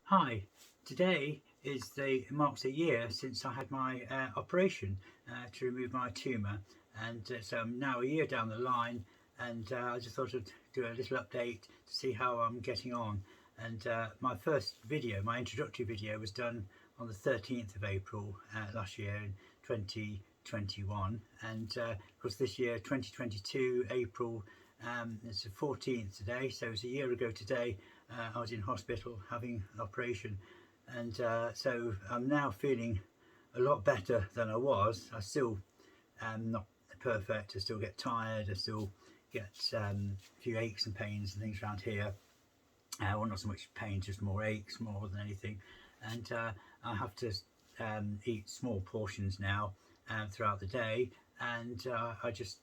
Hi, today marks a year since I had my operation to remove my tumour, and so I'm now a year down the line, and I just thought I'd do a little update to see how I'm getting on. And my first video, my introductory video, was done on the 13th of April last year in 2021, and of course this year, 2022 April. It's the 14th today, so it's a year ago today. I was in hospital having an operation, and so I'm now feeling a lot better than I was. I still am not perfect. I still get tired. I still get a few aches and pains and things around here. Well, not so much pain, just more aches more than anything. And I have to eat small portions now throughout the day, and I just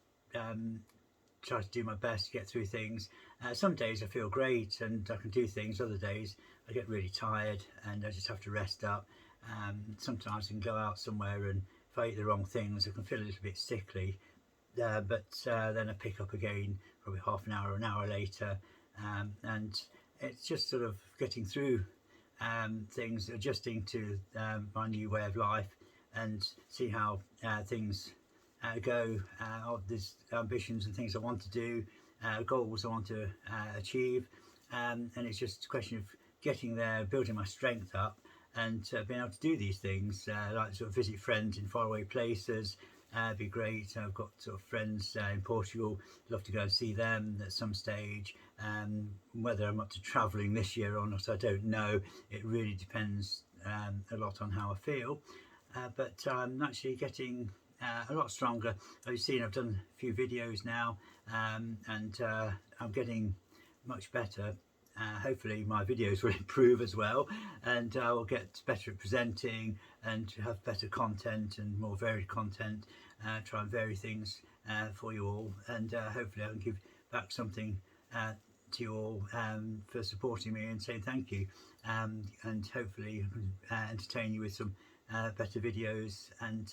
try to do my best to get through things. Some days I feel great and I can do things. Other days I get really tired and I just have to rest up. Sometimes I can go out somewhere, and if I eat the wrong things I can feel a little bit sickly, but then I pick up again probably half an hour or an hour later, and it's just sort of getting through things, adjusting to my new way of life, and see how things go. There's ambitions and things I want to do, goals I want to achieve, and it's just a question of getting there, building my strength up, and being able to do these things, like sort of visit friends in faraway places. Be great. I've got sort of friends in Portugal. Love to go and see them at some stage. Whether I'm up to travelling this year or not, I don't know. It really depends a lot on how I feel. But I'm actually getting a lot stronger. As you've seen, I've done a few videos now, and I'm getting much better. Hopefully my videos will improve as well, and I will get better at presenting and have better content and more varied content. Try and vary things for you all, and hopefully I can give back something to you all for supporting me and saying thank you, and hopefully I can entertain you with some better videos and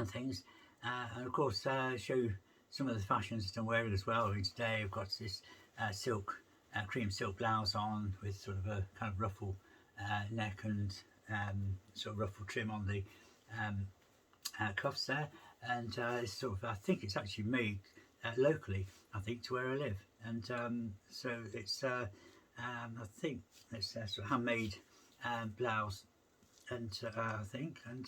things, and of course show some of the fashions that I'm wearing as well. I mean, today I've got this silk cream silk blouse on with sort of a kind of ruffle neck and sort of ruffle trim on the cuffs there, and it's sort of, I think it's actually made locally, I think, to where I live, and so it's I think it's a sort of handmade blouse, and I think, and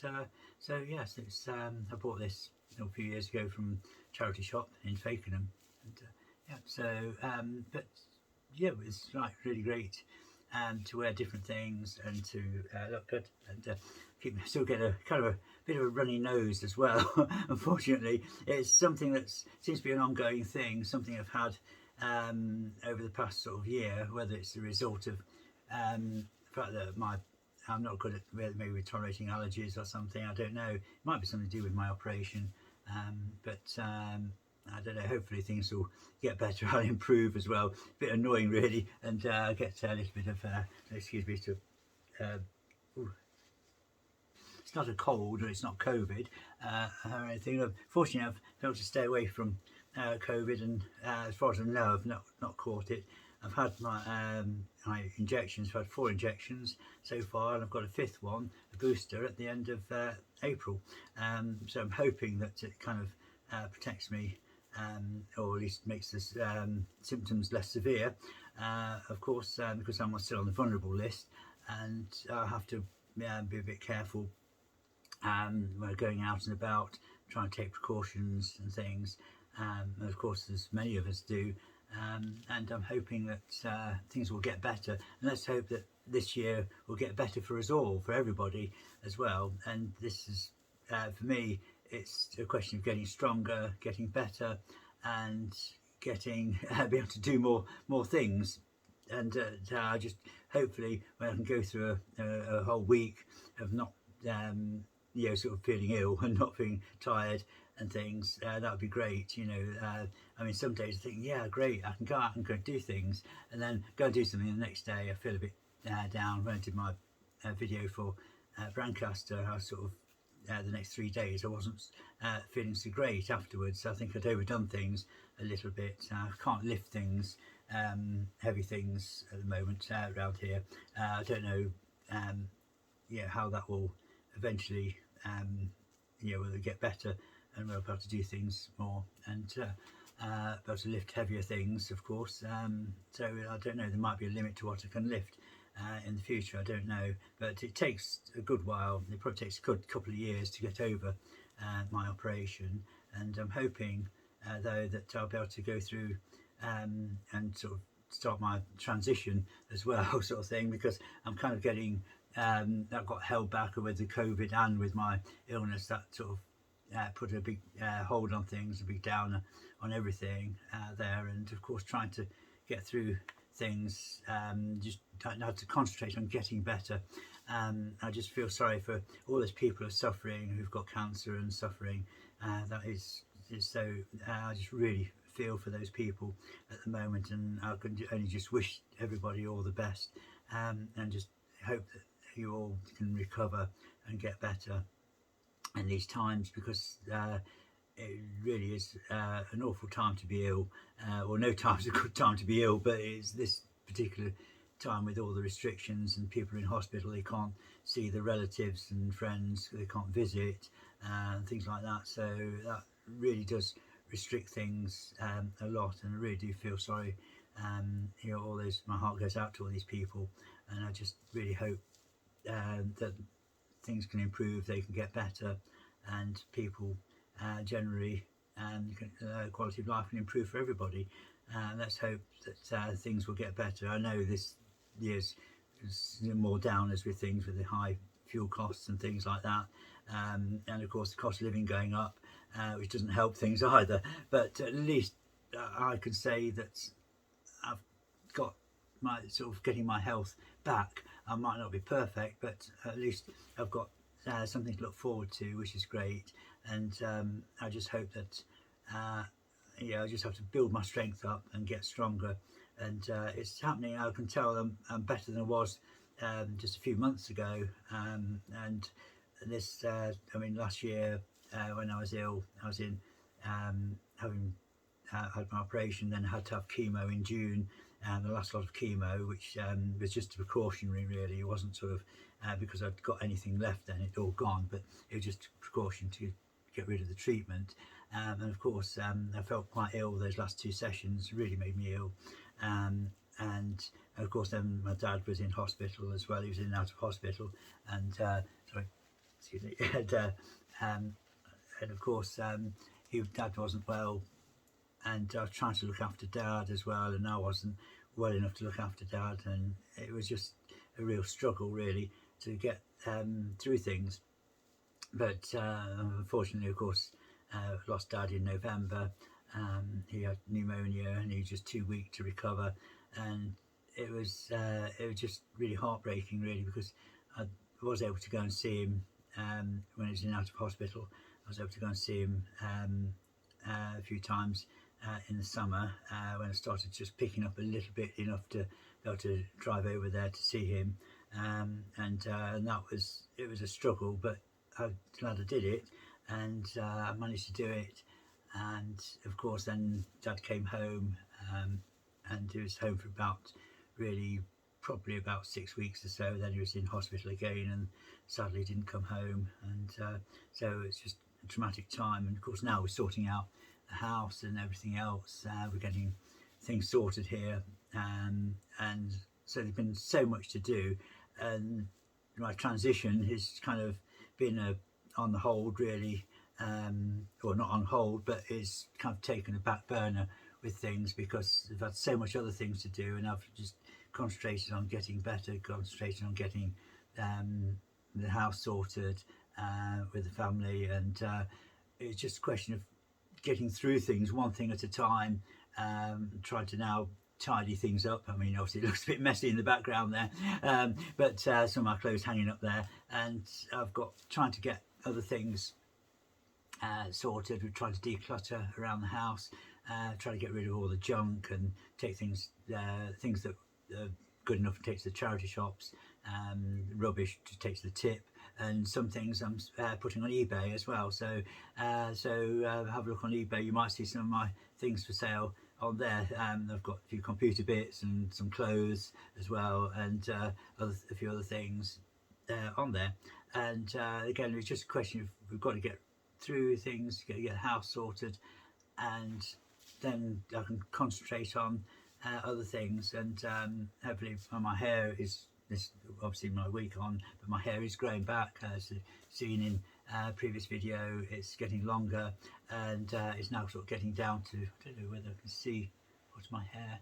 so yes, it's I bought this a few years ago from a charity shop in Fakenham, and yeah, so but yeah, it's like really great to wear different things and to look good, and still get a kind of a bit of a runny nose as well. Unfortunately, it's something that seems to be an ongoing thing, something I've had over the past sort of year, whether it's the result of the fact that I'm not good at maybe tolerating allergies or something, I don't know. It might be something to do with my operation, but I don't know, hopefully things will get better. I'll improve as well. A bit annoying really, and get a little bit of excuse me, to it's not a cold or it's not COVID or anything. Fortunately I've been able to stay away from COVID, and as far as I know I've not caught it. I've had my injections. I've had 4 injections so far, and I've got a 5th one, a booster, at the end of April. So I'm hoping that it kind of protects me, or at least makes the symptoms less severe. Of course, because I'm still on the vulnerable list, and I have to be a bit careful when going out and about, trying to take precautions and things. And of course, as many of us do. And I'm hoping that things will get better, and let's hope that this year will get better for us all, for everybody as well. And this is, for me, it's a question of getting stronger, getting better, and getting be able to do more things. And I just hopefully when I can go through a whole week of not sort of feeling ill and not feeling tired and things, that would be great. I mean, some days I think, yeah, great, I can go out and go do things, and then go and do something, and the next day I feel a bit down. When I did my video for Brancaster, I sort of the next 3 days I wasn't feeling so great afterwards. I think I'd overdone things a little bit. I can't lift things heavy things at the moment around here. I don't know, how that will eventually, will it get better, and we'll be able to do things more, and be able to lift heavier things, of course. So I don't know. There might be a limit to what I can lift in the future. I don't know, but it takes a good while. It probably takes a good couple of years to get over my operation, and I'm hoping though that I'll be able to go through and sort of start my transition as well, sort of thing, because I'm kind of getting that got held back with the COVID and with my illness. That sort of put a big hold on things, a big downer on everything there, and of course trying to get through things, just had to concentrate on getting better. I just feel sorry for all those people who are suffering, who've got cancer and suffering. That is so. I just really feel for those people at the moment, and I can only just wish everybody all the best, and just hope that you all can recover and get better in these times, because it really is an awful time to be ill. Well, no time's a good time to be ill, but it's this particular time with all the restrictions and people in hospital. They can't see the relatives and friends, they can't visit, and things like that. So that really does restrict things a lot, and I really do feel sorry. All those, my heart goes out to all these people, and I just really hope that things can improve, they can get better, and people generally, quality of life can improve for everybody. Let's hope that things will get better. I know this year's more downers with things, with the high fuel costs and things like that, and of course the cost of living going up, which doesn't help things either. But at least I can say that I've got my sort of getting my health back. I might not be perfect, but at least I've got something to look forward to, which is great. And I just hope that I just have to build my strength up and get stronger. And it's happening. I can tell I'm better than I was just a few months ago. And this, last year when I was ill, I was in having had my operation, then had to have chemo in June, and the last lot of chemo, which was just precautionary really. It wasn't sort of because I'd got anything left then, it'd all gone, but it was just a precaution to get rid of the treatment. And of course I felt quite ill. Those last two sessions really made me ill, and of course then my dad was in hospital as well. He was in and out of hospital, and sorry, excuse me, and of course dad wasn't well, and I was trying to look after dad as well, and I wasn't well enough to look after dad, and it was just a real struggle really to get through things. But unfortunately, of course, lost dad in November. He had pneumonia and he was just too weak to recover, and it was just really heartbreaking really, because I was able to go and see him when he was in and out of hospital. I was able to go and see him a few times in the summer when I started just picking up a little bit, enough to be able to drive over there to see him, and that was, it was a struggle, but I'm glad I did it, and I managed to do it. And of course then dad came home, and he was home for about really probably about 6 weeks or so. Then he was in hospital again, and sadly didn't come home, and so it's just a traumatic time. And of course now we're sorting out the house and everything else. We're getting things sorted here, and so there's been so much to do, and my transition has kind of been on the hold really, or not on hold, but is kind of taken a back burner with things, because I've had so much other things to do, and I've just concentrated on getting better, concentrated on getting the house sorted with the family, and it's just a question of getting through things one thing at a time, trying to now tidy things up. I mean, obviously it looks a bit messy in the background there, but some of my clothes hanging up there, and I've got trying to get other things sorted. We're trying to declutter around the house, try to get rid of all the junk and take things that are good enough to take to the charity shops, rubbish to take to the tip, and some things I'm putting on eBay as well. So have a look on eBay. You might see some of my things for sale on there. I've got a few computer bits and some clothes as well, and a few other things on there. And again, it's just a question of we've got to get through things, get the house sorted, and then I can concentrate on other things. And hopefully, my hair is this obviously my week on, but my hair is growing back as seen in previous video. It's getting longer, and it's now sort of getting down to, I don't know whether I can see what's my hair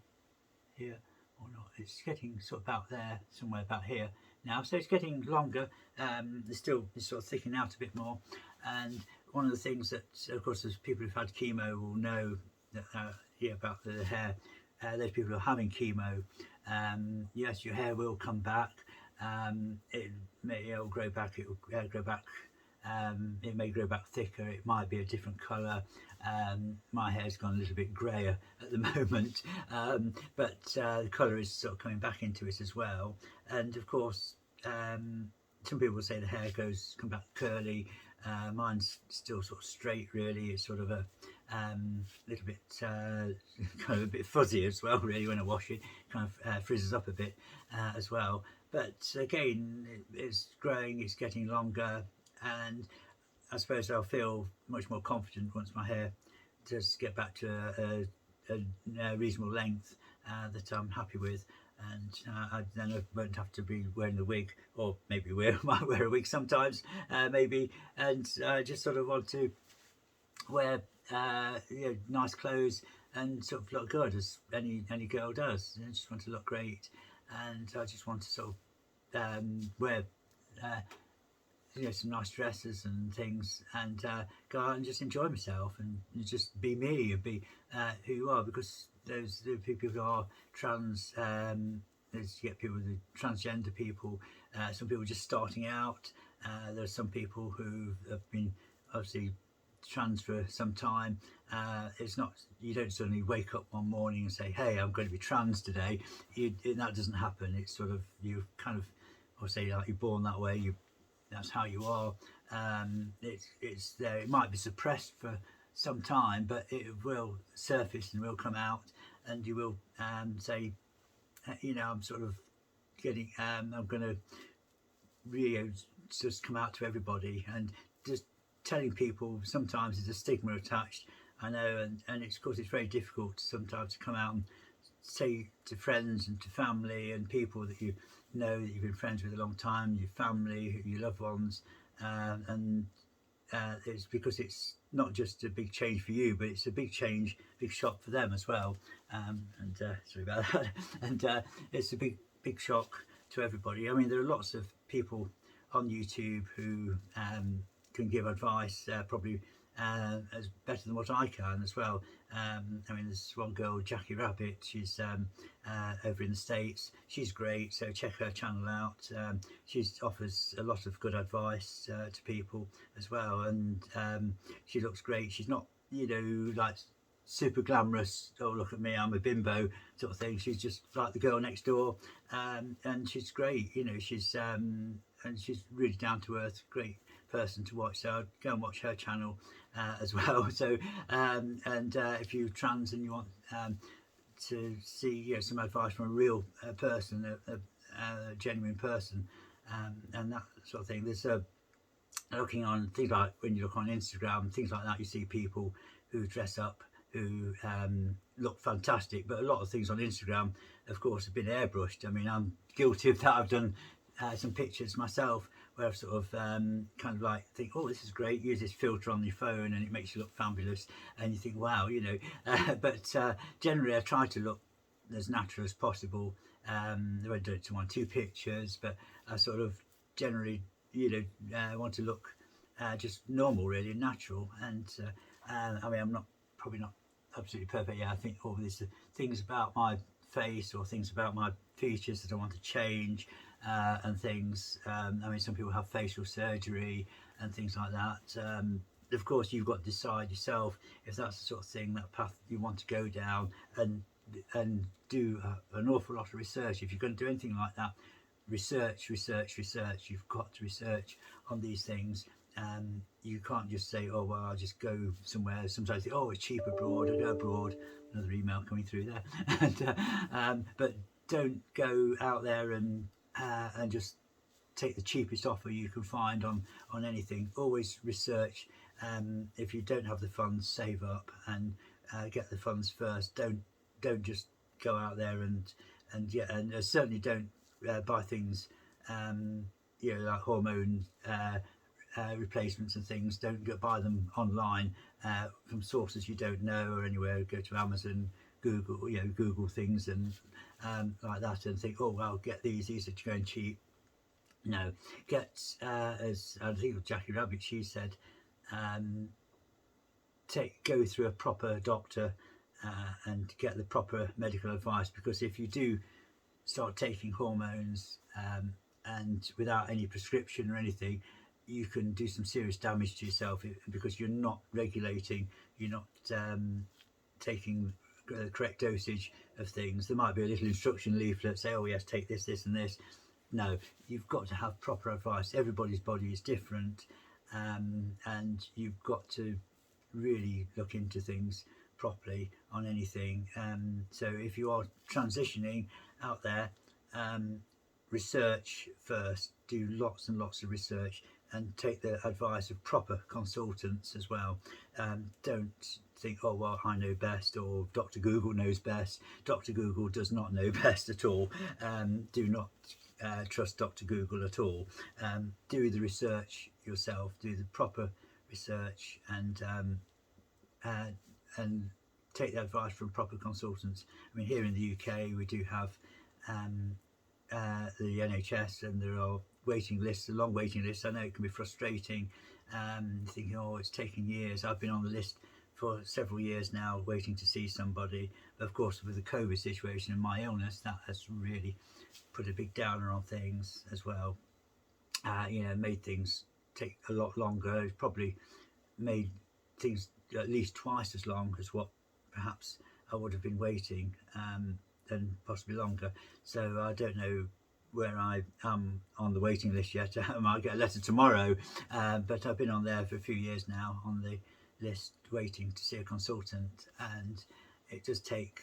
here or not. It's getting sort of about there, somewhere about here now, so it's getting longer. It's sort of thickening out a bit more. And one of the things that, of course, as people who've had chemo will know that, about the hair. Those people who are having chemo, yes, your hair will come back. It'll grow back. It will grow back. It may grow back thicker. It might be a different colour. My hair's gone a little bit greyer at the moment, but the colour is sort of coming back into it as well. And of course, some people say the hair come back curly. Mine's still sort of straight, really. It's sort of a little bit kind of a bit fuzzy as well, really. When I wash it, kind of frizzes up a bit as well. But again, it's growing, it's getting longer, and I suppose I'll feel much more confident once my hair does get back to a reasonable length that I'm happy with. And then I won't have to be wearing the wig, or maybe might wear a wig sometimes, maybe. And I just sort of want to wear nice clothes and sort of look good, as any girl does. I just want to look great, and I just want to sort of wear some nice dresses and things, and go out and just enjoy myself and just be me and be who you are. Because there's the people who are trans, you get people with transgender people, some people just starting out. There are some people who have been obviously trans for some time. It's not, you don't suddenly wake up one morning and say, hey, I'm going to be trans today. That doesn't happen. It's sort of, you kind of, or say like you're born that way, that's how you are. It's there. It might be suppressed for some time, but it will surface and will come out, and you will say, I'm sort of getting, I'm going to really just come out to everybody, and just telling people sometimes there's a stigma attached. I know, and it's, of course, it's very difficult sometimes to come out and say to friends and to family and people that you know, that you've been friends with a long time, your family, your loved ones, and it's because it's not just a big change for you, but it's a big change, big shock for them as well. Sorry about that. And it's a big shock to everybody. I mean, there are lots of people on YouTube who can give advice, probably as better than what I can as well. I mean, there's one girl, Jackie Rabbit. She's over in the States. She's great, so check her channel out. She offers a lot of good advice to people as well, and she looks great. She's not, like super glamorous, oh look at me, I'm a bimbo sort of thing. She's just like the girl next door, and she's great. She's and she's really down to earth, great person to watch. So I'd go and watch her channel as well. So if you're trans and you want to see some advice from a real person, a genuine person, and that sort of thing, there's looking on things like, when you look on Instagram, things like that, you see people who dress up, who look fantastic, but a lot of things on Instagram, of course, have been airbrushed. I mean, I'm guilty of that. I've done some pictures myself where I've sort of kind of like think, oh, this is great, use this filter on your phone and it makes you look fabulous, and you think, wow, but generally I try to look as natural as possible. I won't do it to 2 pictures, but I sort of generally want to look just normal, really, and natural. And I mean, I'm probably not absolutely perfect. I think all these things about my face or things about my features that I want to change, and things. I mean, some people have facial surgery and things like that. Of course, you've got to decide yourself if that's the sort of thing, that path you want to go down, and do an awful lot of research. If you're going to do anything like that, research. You've got to research on these things. You can't just say, oh well, I'll just go somewhere. Sometimes I think, oh, it's cheap abroad, I go abroad. another email coming through there. But don't go out there and just take the cheapest offer you can find on anything. Always research. If you don't have the funds, save up and get the funds first. Don't just go out there and certainly don't buy things like hormone replacements and things. Don't go buy them online from sources you don't know or anywhere. Go to Amazon, Google things and like that, and think, oh well, get these are going cheap. No, get as I think it was Jackie Rabbit, she said, go through a proper doctor and get the proper medical advice, because if you do start taking hormones and without any prescription or anything, you can do some serious damage to yourself, because you're not regulating, you're not taking the correct dosage of things. There might be a little instruction leaflet say, oh yes, take this and this. No, you've got to have proper advice. Everybody's body is different, and you've got to really look into things properly on anything. So if you are transitioning out there, research first, do lots and lots of research, and take the advice of proper consultants as well. Don't think, oh well, I know best, or Dr. Google knows best. Dr. Google does not know best at all. Do not trust Dr. Google at all. Do the research yourself, do the proper research, and take the advice from proper consultants. I mean, here in the UK we do have the NHS, and there are waiting lists, long waiting lists. I know it can be frustrating, thinking, oh, it's taking years. I've been on the list for several years now waiting to see somebody. But of course, with the COVID situation and my illness, that has really put a big downer on things as well. Made things take a lot longer. It's probably made things at least twice as long as what perhaps I would have been waiting, and possibly longer. So I don't know where I am on the waiting list yet. I might get a letter tomorrow, but I've been on there for a few years now on the list waiting to see a consultant, and it does take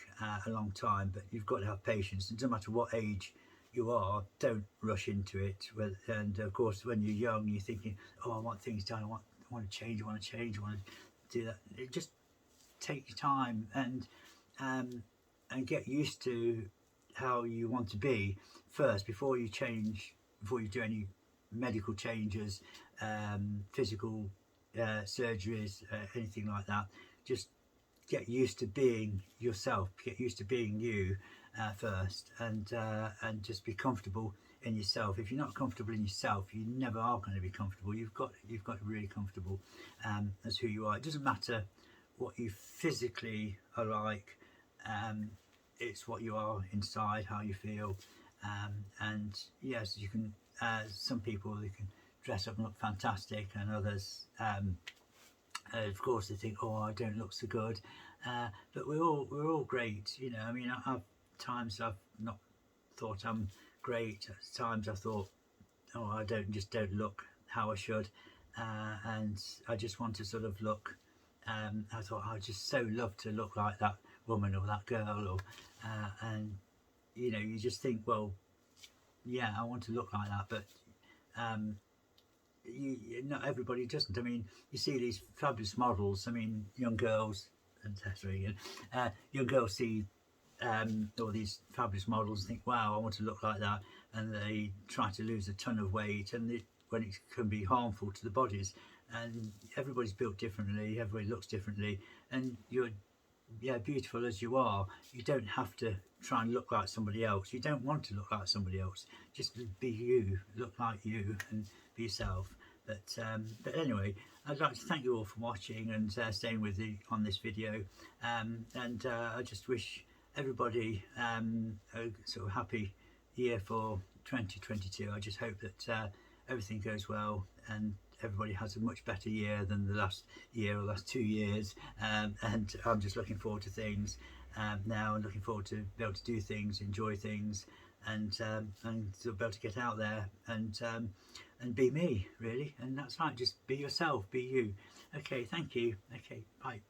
a long time, but you've got to have patience. It doesn't matter what age you are, don't rush into it. And of course, when you're young, you're thinking, oh, I want things done, I want to change, I want to do that. It just take your time and get used to how you want to be first before you do any medical changes, physical surgeries, anything like that. Just get used to being yourself, get used to being you first, and just be comfortable in yourself. If you're not comfortable in yourself, you never are going to be comfortable. You've got to be really comfortable as who you are. It doesn't matter what you physically are like, it's what you are inside, how you feel. And yes, you can, some people, they can dress up and look fantastic, and others, of course, they think, oh, I don't look so good. But we're all great, you know. I mean, I've times I've not thought I'm great. At times I thought, oh, I don't look how I should, and I just want to sort of look. I thought I'd just so love to look like that woman or that girl, or and you know, you just think, well, yeah, I want to look like that, but not everybody doesn't. I mean, you see these fabulous models. I mean, young girls, and young girls see all these fabulous models and think, wow, I want to look like that, and they try to lose a ton of weight, and when it can be harmful to the bodies. And everybody's built differently, everybody looks differently, and you're beautiful as you are. You don't have to try and look like somebody else. You don't want to look like somebody else. Just be you, look like you, and be yourself. But anyway, I'd like to thank you all for watching and staying with me on this video, and I just wish everybody a sort of happy year for 2022. I just hope that everything goes well and everybody has a much better year than the last year or last 2 years, and I'm just looking forward to things now, and looking forward to be able to do things, enjoy things, and sort of be able to get out there and be me, really. And that's right, just be yourself, be you. Okay, thank you. Okay, bye.